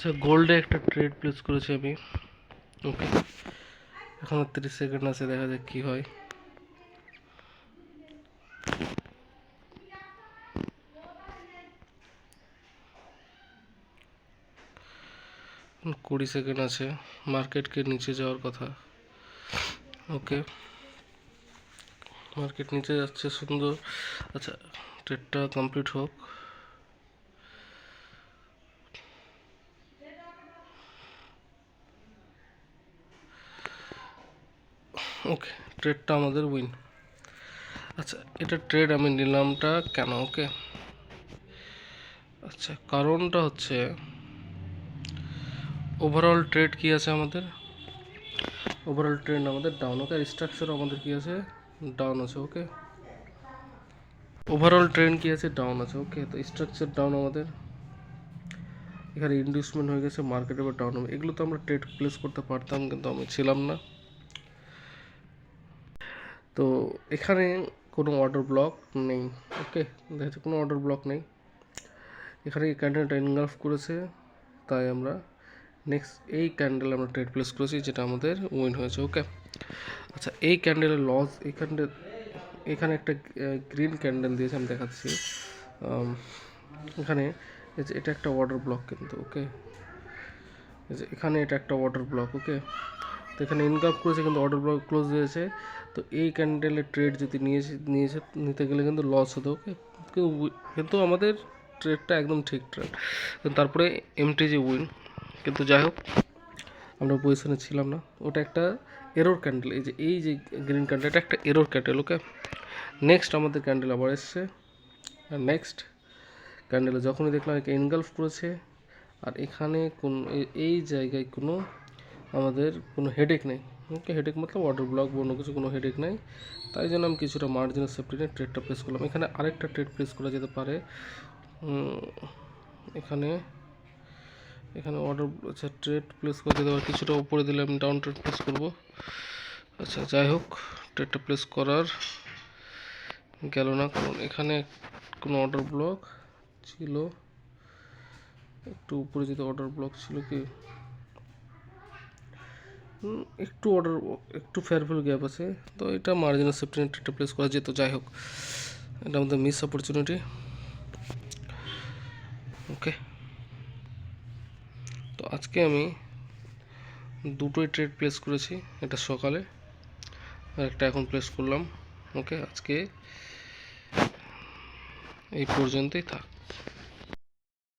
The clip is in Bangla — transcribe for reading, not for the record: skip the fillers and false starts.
আচ্ছা, গোল্ডে একটা ট্রেড প্লেস করেছি আমি। ওকে, এখন 30 সেকেন্ড আছে, দেখা যাক কি হয়। এখন 20 সেকেন্ড আছে, মার্কেটকে নিচে যাওয়ার কথা। ওকে, মার্কেট নিচে যাচ্ছে, সুন্দর। আচ্ছা, ট্রেডটা কমপ্লিট হোক। ওকে, ট্রেডটা আমাদের উইন। আচ্ছা, এটা ট্রেড আমি নিলামটা কেন? ওকে, আচ্ছা, কারণটা হচ্ছে ওভারঅল ট্রেড কি আছে আমাদের, ওভারঅল ট্রেন্ড আমাদের ডাউন। ওকে, স্ট্রাকচার আমাদের কি আছে, ডাউন আছে। ওকে, ওভারঅল ট্রেন্ড কি আছে, ডাউন আছে। ওকে, তো স্ট্রাকচার ডাউন আমাদের, এখানে ইনডিউসমেন্ট হয়ে গেছে, মার্কেট এবার ডাউন হবে। এগুলো তো আমরা ট্রেড প্লেস করতে পারতাম, কিন্তু আমি ছিলাম না। তো এখানে কোনো অর্ডার ব্লক নেই। ওকে, দেখা যাচ্ছে কোনো অর্ডার ব্লক নেই। এখানে এই ক্যান্ডেলটা ইনগালফ করেছে, তাই আমরা নেক্সট এই ক্যান্ডেল আমরা ট্রেড প্লেস করেছি, যেটা আমাদের উইন হয়েছে। ওকে, আচ্ছা, এই ক্যান্ডেলের লস, এখানে একটা গ্রিন ক্যান্ডেল দিয়েছে, আমি দেখাচ্ছি। এখানে এটা একটা অর্ডার ব্লক কিন্তু। ওকে, এখানে এটা একটা অর্ডার ব্লক। ওকে, তো এখানে ইনকাপ করেছে কিন্তু অর্ডার ব্লক ক্লোজ হয়েছে। তো এই ক্যান্ডেলের ট্রেড যদি নিতে গেলে কিন্তু লস হতো। ওকে, কিন্তু আমাদের ট্রেডটা একদম ঠিক ট্রেড, কিন্তু তারপরে এমটিজি উইন। কিন্তু যাই হোক, আমরা পজিশনে ছিলাম না। ওটা একটা এরর ক্যান্ডেল, এই যে গ্রিন ক্যান্ডেল, এটা একটা এরর ক্যান্ডেল। ওকে, নেক্সট আমাদের ক্যান্ডেল আবার এসছে, আর নেক্সট ক্যান্ডেলে যখনই দেখলাম একে ইনগালফ করেছে, আর এখানে এই জায়গায় কোনো আমাদের কোনো হেডেক নেই। ওকে, হেডেক মতলব অর্ডার ব্লক বা অন্য কিছু, কোনো হেডেক নেই। তাই জন্য আমি কিছুটা মার্জিনাল সেফটি নিয়ে ট্রেডটা প্লেস করলাম। এখানে আরেকটা ট্রেড প্লেস করা যেতে পারে। এখানে অর্ডার, আচ্ছা, ট্রেড প্লেস করা যেতে পারে, কিছুটা উপরে দিলে আমি ডাউন ট্রেড প্লেস করবো। আচ্ছা, যাই হোক, ট্রেডটা প্লেস করার গেল না, কারণ এখানে কোনো অর্ডার ব্লক ছিল। একটু উপরে যেতে অর্ডার ব্লক ছিল কি, একটু ফেয়ারফুল গ্যাপ আছে। তো এটা মার্জিনাল সেফটি নেট ট্রেডটা প্লেস করা যেত। যাই হোক, এটা আমাদের মিস অপরচুনিটি। ওকে, তো আজকে আমি দুটোই ট্রেড প্লেস করেছি, এটা সকালে আর একটা এখন প্লেস করলাম। ওকে, আজকে এই পর্যন্তই থাক।